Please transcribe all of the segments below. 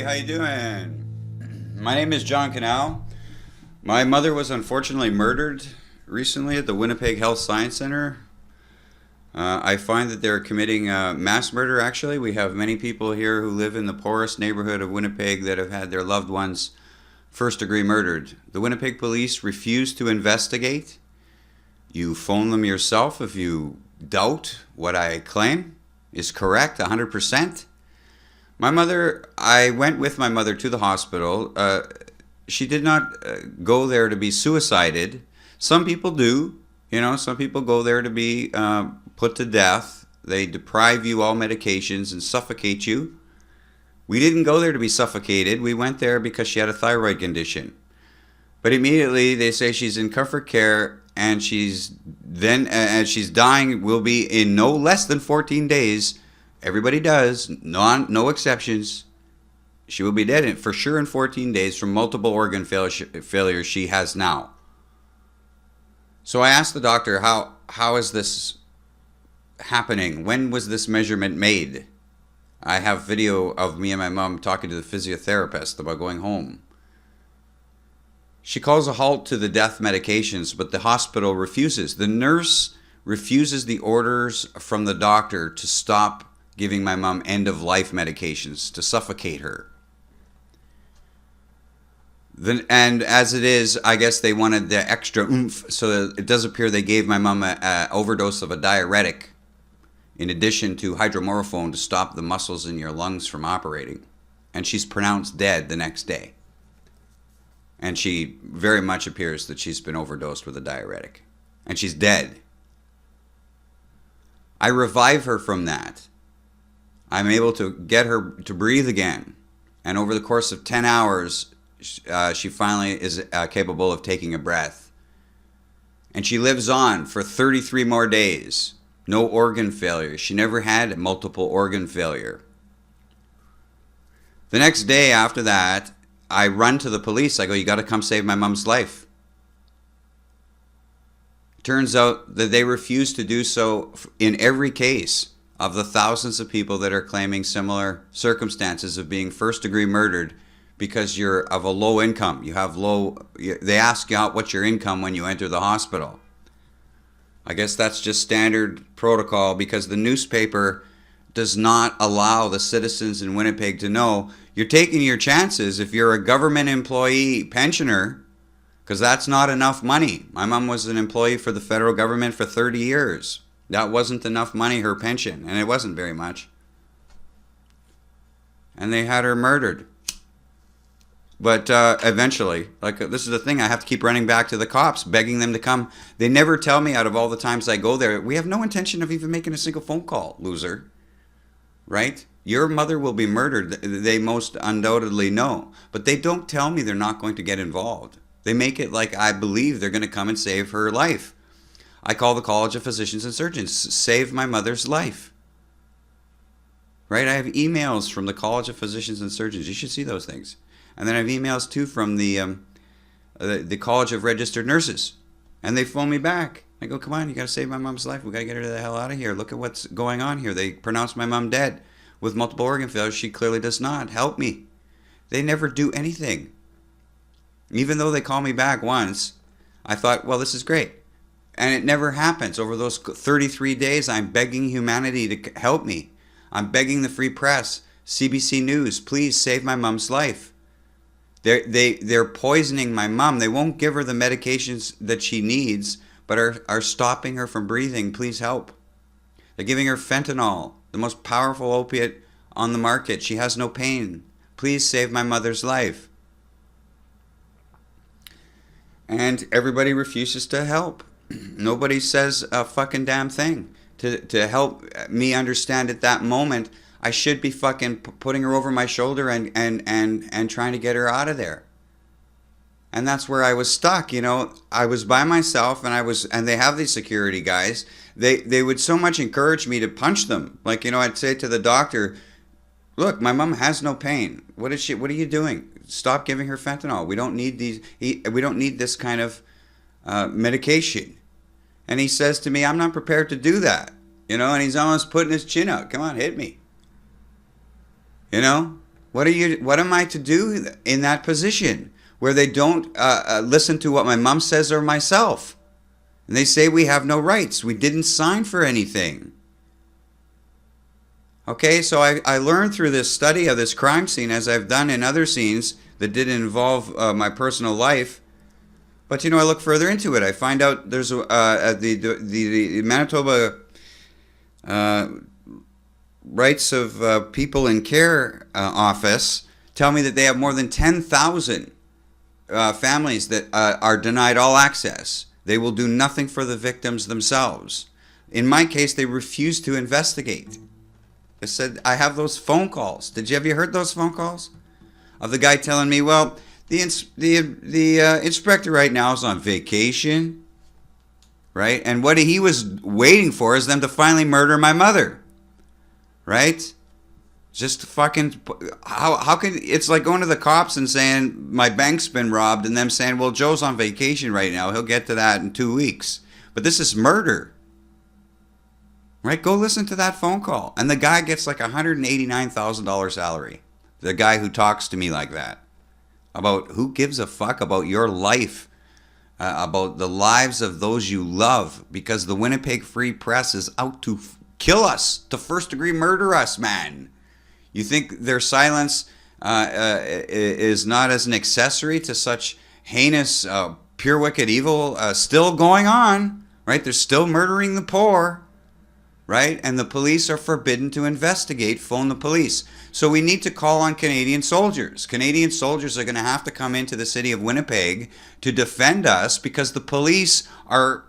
how you doing? My name is John Canal. My mother was unfortunately murdered recently at the Winnipeg Health Science Center. I find that they're committing mass murder, actually. We have many people here who live in the poorest neighborhood of Winnipeg that have had their loved ones first degree murdered. The Winnipeg police refuse to investigate. You phone them yourself if you doubt what I claim is correct 100%. I went with my mother to the hospital. She did not go there to be suicided. Some people do. Some people go there to be put to death. They deprive you all medications and suffocate you. We didn't go there to be suffocated. We went there because she had a thyroid condition. But immediately they say she's in comfort care and she's dying, will be in no less than 14 days. Everybody does, no exceptions. She will be dead for sure in 14 days from multiple organ failures she has now. So I asked the doctor, how is this happening? When was this measurement made? I have video of me and my mom talking to the physiotherapist about going home. She calls a halt to the death medications, but the hospital refuses. The nurse refuses the orders from the doctor to stop giving my mom end-of-life medications to suffocate her. And as it is, I guess they wanted the extra oomph, so it does appear they gave my mom an overdose of a diuretic in addition to hydromorphone to stop the muscles in your lungs from operating. And she's pronounced dead the next day. And she very much appears that she's been overdosed with a diuretic. And she's dead. I revive her from that. I'm able to get her to breathe again. And over the course of 10 hours, she finally is capable of taking a breath. And she lives on for 33 more days. No organ failure. She never had multiple organ failure. The next day after that, I run to the police. I go, you got to come save my mom's life. Turns out that they refuse to do so in every case of the thousands of people that are claiming similar circumstances of being first-degree murdered because you're of a low income. They ask you what's your income when you enter the hospital. I guess that's just standard protocol because the newspaper does not allow the citizens in Winnipeg to know. You're taking your chances if you're a government employee pensioner, because that's not enough money. My mom was an employee for the federal government for 30 years. That wasn't enough money, her pension, and it wasn't very much. And they had her murdered. But eventually, this is the thing, I have to keep running back to the cops, begging them to come. They never tell me out of all the times I go there, we have no intention of even making a single phone call, loser. Right? Your mother will be murdered, they most undoubtedly know. But they don't tell me they're not going to get involved. They make it like I believe they're going to come and save her life. I call the College of Physicians and Surgeons, save my mother's life. Right? I have emails from the College of Physicians and Surgeons. You should see those things. And then I have emails too from the College of Registered Nurses. And they phone me back. I go, come on, you got to save my mom's life. We got to get her the hell out of here. Look at what's going on here. They pronounced my mom dead with multiple organ failure. She clearly does not. Help me. They never do anything. Even though they call me back once, I thought, well, this is great. And it never happens. Over those 33 days, I'm begging humanity to help me. I'm begging the free press, CBC News, please save my mom's life. They're poisoning my mom. They won't give her the medications that she needs, but are stopping her from breathing. Please help. They're giving her fentanyl, the most powerful opiate on the market. She has no pain. Please save my mother's life. And everybody refuses to help. Nobody says a fucking damn thing to help me understand at that moment. I should be fucking putting her over my shoulder and trying to get her out of there. And that's where I was stuck. I was by myself and they have these security guys. They would so much encourage me to punch them. I'd say to the doctor, look, my mom has no pain. What are you doing? Stop giving her fentanyl. We don't need we don't need this kind of medication. And he says to me, I'm not prepared to do that. And he's almost putting his chin out. Come on, hit me. What am I to do in that position where they don't listen to what my mom says or myself? And they say we have no rights. We didn't sign for anything. Okay, so I learned through this study of this crime scene, as I've done in other scenes that didn't involve my personal life. But I look further into it. I find out there's the Manitoba Rights of People in Care office tell me that they have more than 10,000 families that are denied all access. They will do nothing for the victims themselves. In my case, they refuse to investigate. I said, I have those phone calls. Have you heard those phone calls? Of the guy telling me, well, the inspector right now is on vacation, right? And what he was waiting for is them to finally murder my mother, right? Just fucking, how can, it's like going to the cops and saying my bank's been robbed and them saying, well, Joe's on vacation right now. He'll get to that in 2 weeks. But this is murder. Right? Go listen to that phone call. And the guy gets like $189,000 salary. The guy who talks to me like that. About who gives a fuck about your life. About the lives of those you love. Because the Winnipeg Free Press is out to kill us. To first degree murder us, man. You think their silence is not as an accessory to such heinous, pure wicked evil still going on. Right? They're still murdering the poor. Right? And the police are forbidden to investigate, phone the police. So we need to call on Canadian soldiers. Canadian soldiers are going to have to come into the city of Winnipeg to defend us because the police are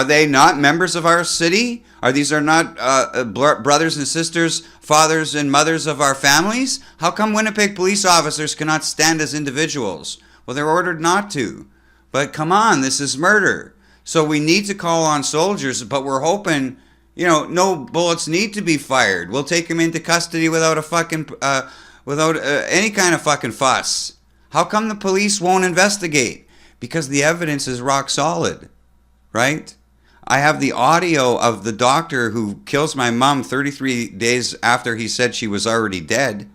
they not members of our city? These are not brothers and sisters, fathers and mothers of our families? How come Winnipeg police officers cannot stand as individuals? Well, they're ordered not to. But come on, this is murder. So we need to call on soldiers, but we're hoping... no bullets need to be fired. We'll take him into custody without any kind of fucking fuss. How come the police won't investigate? Because the evidence is rock solid, right? I have the audio of the doctor who kills my mom 33 days after he said she was already dead,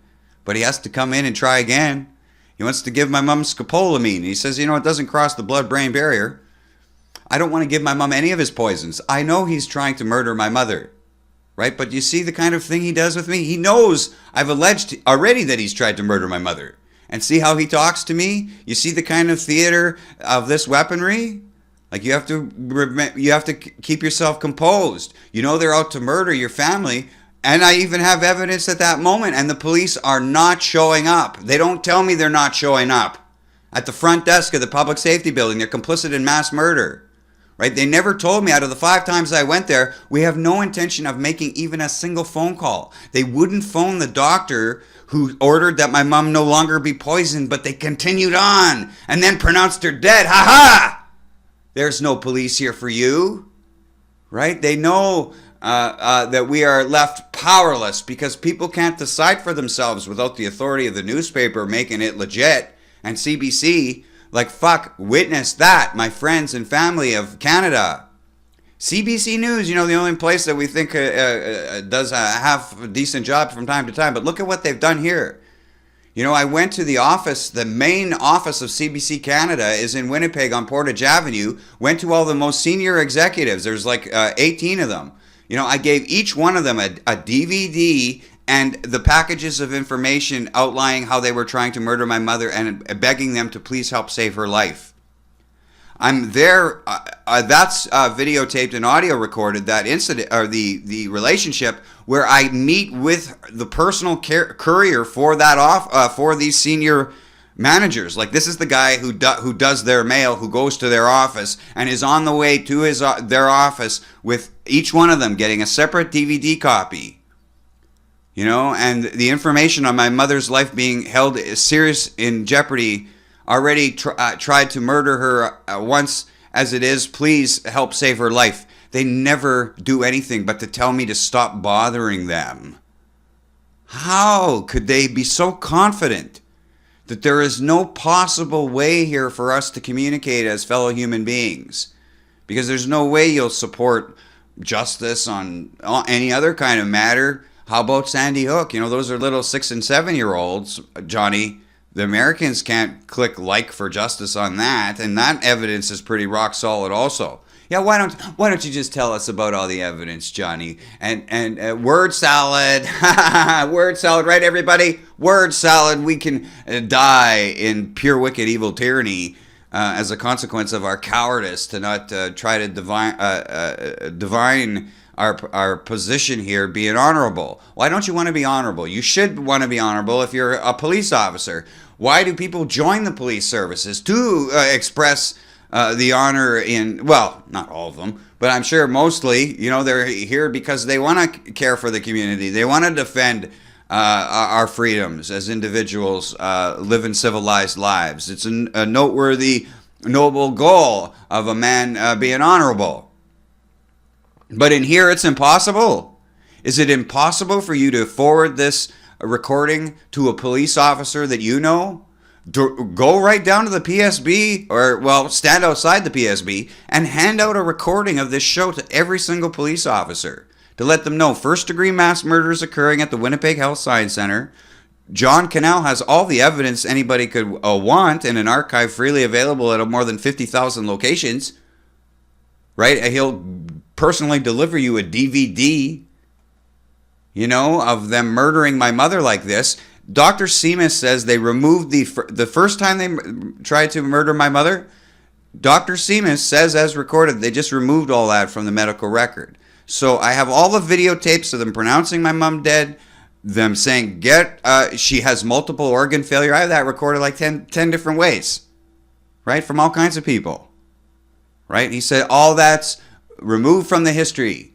but he has to come in and try again. He wants to give my mom scopolamine. He says, it doesn't cross the blood-brain barrier. I don't want to give my mom any of his poisons. I know he's trying to murder my mother, right? But you see the kind of thing he does with me? He knows I've alleged already that he's tried to murder my mother. And see how he talks to me? You see the kind of theater of this weaponry? Like you have to keep yourself composed. They're out to murder your family. And I even have evidence at that moment. And the police are not showing up. They don't tell me they're not showing up. At the front desk of the public safety building, they're complicit in mass murder. Right? They never told me out of the 5 times I went there, we have no intention of making even a single phone call. They wouldn't phone the doctor who ordered that my mom no longer be poisoned, but they continued on and then pronounced her dead. Ha ha! There's no police here for you. Right? They know that we are left powerless because people can't decide for themselves without the authority of the newspaper making it legit. And CBC... like, fuck, witness that, my friends and family of Canada. CBC News, the only place that we think does a half decent job from time to time. But look at what they've done here. I went to the office, the main office of CBC Canada is in Winnipeg on Portage Avenue. Went to all the most senior executives. There's like 18 of them. I gave each one of them a DVD and the packages of information outlining how they were trying to murder my mother and begging them to please help save her life. I'm there. That's videotaped and audio recorded. That incident or the relationship where I meet with the personal courier for that for these senior managers. Like this is the guy who does their mail, who goes to their office and is on the way to their office with each one of them getting a separate DVD copy. And the information on my mother's life being held serious in jeopardy, already tried to murder her once as it is, please help save her life. They never do anything but to tell me to stop bothering them. How could they be so confident that there is no possible way here for us to communicate as fellow human beings? Because there's no way you'll support justice on any other kind of matter How about Sandy Hook? You know, those are little 6 and 7-year-olds, Johnny. The Americans can't click like for justice on that, and that evidence is pretty rock solid also. Yeah, why don't you just tell us about all the evidence, Johnny? And word salad, word salad, right, everybody? Word salad. We can die in pure wicked evil tyranny as a consequence of our cowardice to not try to divine our position here being honorable. Why don't you want to be honorable? You should want to be honorable if you're a police officer. Why do people join the police services? To express the honor in, well, not all of them, but I'm sure mostly, you know, they're here because they want to care for the community. They want to defend our freedoms as individuals, living civilized lives. It's a noteworthy, noble goal of a man being honorable. But in here, it's impossible. Is it impossible for you to forward this recording to a police officer that you know? Go right down to the PSB, or, well, stand outside the PSB and hand out a recording of this show to every single police officer to let them know first-degree mass murder is occurring at the Winnipeg Health Science Center. John Canal has all the evidence anybody could want in an archive freely available at more than 50,000 locations. Right? He'll personally deliver you a DVD, you know, of them murdering my mother like this. Dr. Seamus says they removed the first time they tried to murder my mother. Dr. Seamus says, as recorded, they just removed all that from the medical record. So I have all the videotapes of them pronouncing my mom dead, them saying she has multiple organ failure. I have that recorded like 10 different ways, right, from all kinds of people. Right? He said all that's removed from the history.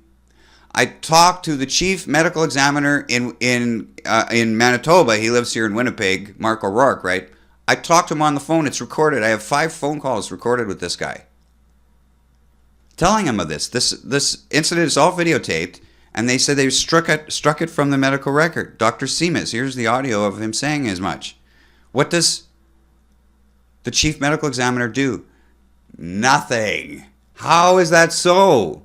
I talked to the chief medical examiner in Manitoba. He lives here in Winnipeg, Mark O'Rourke, right? I talked to him on the phone. It's recorded. I have 5 phone calls recorded with this guy, telling him of this. This incident is all videotaped, and they said they struck it from the medical record. Dr. Seamus, here's the audio of him saying as much. What does the chief medical examiner do? Nothing. How is that so?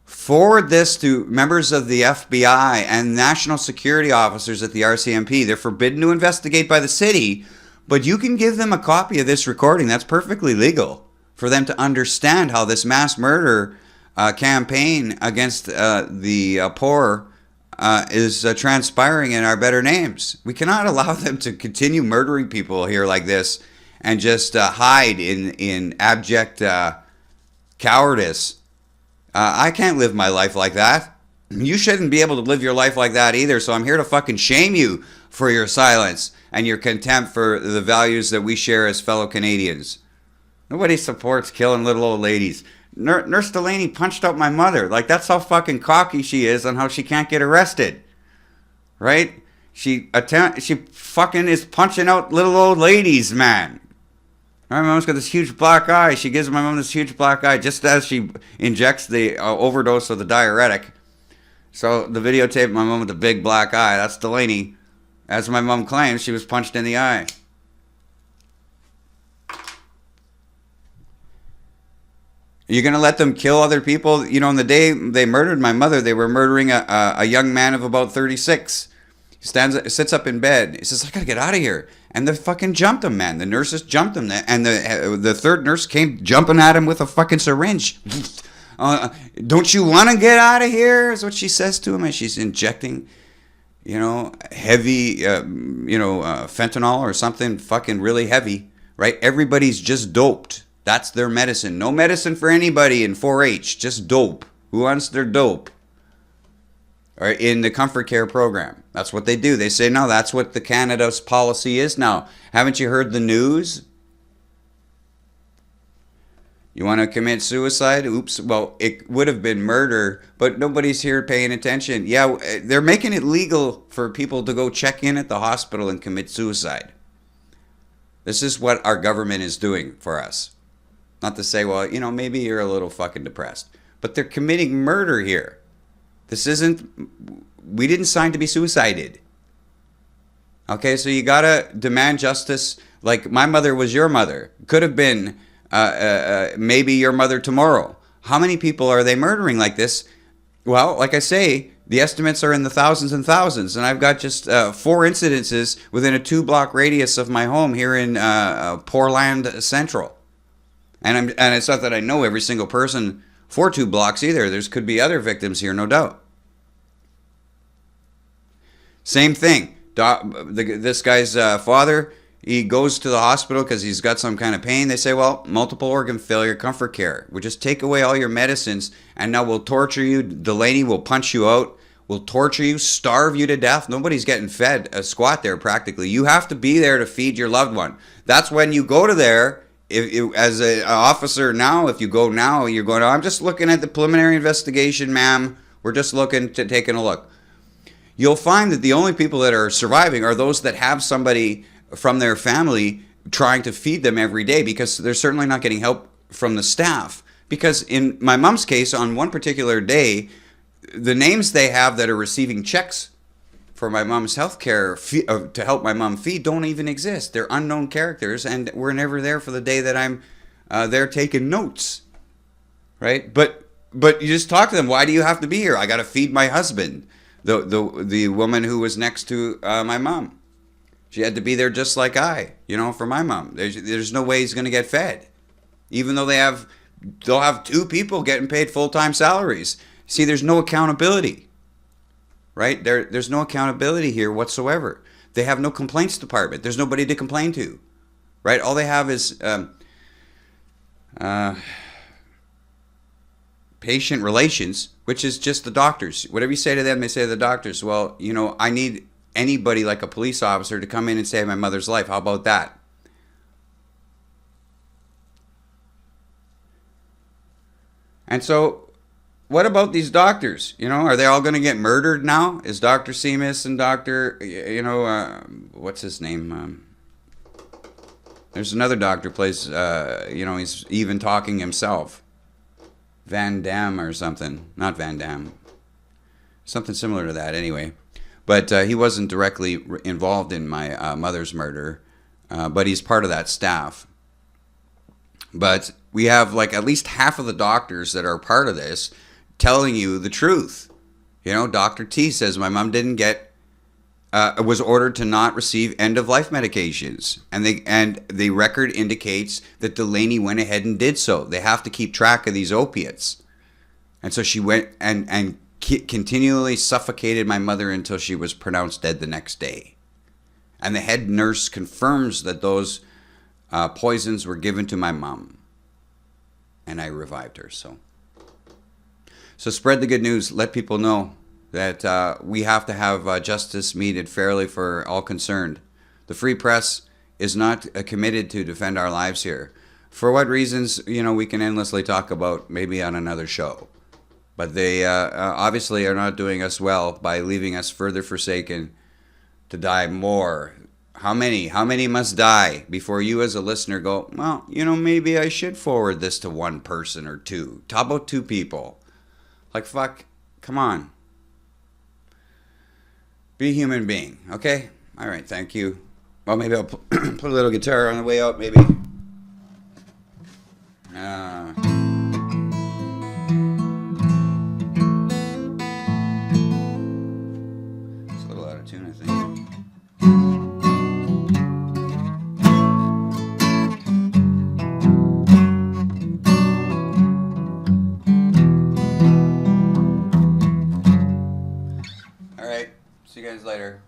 Forward this to members of the FBI and national security officers at the RCMP. They're forbidden to investigate by the city, but you can give them a copy of this recording. That's perfectly legal for them to understand how this mass murder campaign against the poor is transpiring in our better names. We cannot allow them to continue murdering people here like this and just hide in abject cowardice. I can't live my life like that. You shouldn't be able to live your life like that either, so I'm here to fucking shame you for your silence and your contempt for the values that we share as fellow Canadians. Nobody supports killing little old ladies. Nurse Delaney punched out my mother. Like, that's how fucking cocky she is on how she can't get arrested. Right? She fucking is punching out little old ladies, man. My mom's got this huge black eye. She gives my mom this huge black eye just as she injects the overdose of the diuretic. So the videotape, my mom with the big black eye, that's Delaney. As my mom claims, she was punched in the eye. You're going to let them kill other people? You know, on the day they murdered my mother, they were murdering a young man of about 36. He sits up in bed. He says, I got to get out of here. And they fucking jumped him, man. The nurses jumped him. And the third nurse came jumping at him with a fucking syringe. Don't you want to get out of here? Is what she says to him as she's injecting, heavy, fentanyl or something fucking really heavy, right? Everybody's just doped. That's their medicine. No medicine for anybody in 4-H. Just dope. Who wants their dope? Or in the Comfort Care program. That's what they do. They say, no, that's what the Canada's policy is now. Haven't you heard the news? You want to commit suicide? Oops. Well, it would have been murder, but nobody's here paying attention. Yeah, they're making it legal for people to go check in at the hospital and commit suicide. This is what our government is doing for us. Not to say, well, maybe you're a little fucking depressed. But they're committing murder here. We didn't sign to be suicided. Okay, so you gotta demand justice like my mother was your mother. Could have been maybe your mother tomorrow. How many people are they murdering like this? Well, like I say, The estimates are in the thousands and thousands, and I've got just 4 incidences within a 2-block radius of my home here in Portland Central. And it's not that I know every single person for 2 blocks either. There could be other victims here, no doubt. Same thing. This guy's father, he goes to the hospital because he's got some kind of pain. They say, well, multiple organ failure, comfort care. We'll just take away all your medicines, and now we'll torture you. Delaney will punch you out. We'll torture you, starve you to death. Nobody's getting fed a squat there practically. You have to be there to feed your loved one. That's when you go to there. As an officer now, if you go now, you're going, oh, I'm just looking at the preliminary investigation, ma'am. We're just taking a look. You'll find that the only people that are surviving are those that have somebody from their family trying to feed them every day, because they're certainly not getting help from the staff. Because in my mom's case, on one particular day, the names they have that are receiving checks for my mom's health care to help my mom feed don't even exist. They're unknown characters, and we're never there for the day that I'm there taking notes, right? But you just talk to them. Why do you have to be here? I got to feed my husband. The woman who was next to my mom, she had to be there just like for my mom. There's no way he's going to get fed, even though they'll have 2 people getting paid full-time salaries. See, there's no accountability, right? There's no accountability here whatsoever. They have no complaints department. There's nobody to complain to, right? All they have is patient relations, which is just the doctors. Whatever you say to them, they say to the doctors. Well, I need anybody like a police officer to come in and save my mother's life. How about that? And so, what about these doctors? Are they all going to get murdered now? Is Dr. Seamus and Dr. What's his name? There's another doctor plays, he's even talking himself. Van Damme or something. Not Van Damme. Something similar to that anyway. But he wasn't directly involved in my mother's murder. But he's part of that staff. But we have at least half of the doctors that are part of this telling you the truth. Dr. T says my mom didn't was ordered to not receive end-of-life medications, and the record indicates that Delaney went ahead and did so. They have to keep track of these opiates, and so she went and continually suffocated my mother until she was pronounced dead the next day. And the head nurse confirms that those poisons were given to my mom, and I revived her. So spread the good news. Let people know that we have to have justice meted fairly for all concerned. The free press is not committed to defend our lives here. For what reasons, we can endlessly talk about, maybe on another show. But they obviously are not doing us well by leaving us further forsaken to die more. How many must die before you as a listener go, well, maybe I should forward this to 1 person or 2. How about 2 people? Fuck, come on. Be a human being, okay? All right, thank you. Well, maybe I'll put a little guitar on the way out, maybe. It's a little out of tune, I think. All right, see you guys later.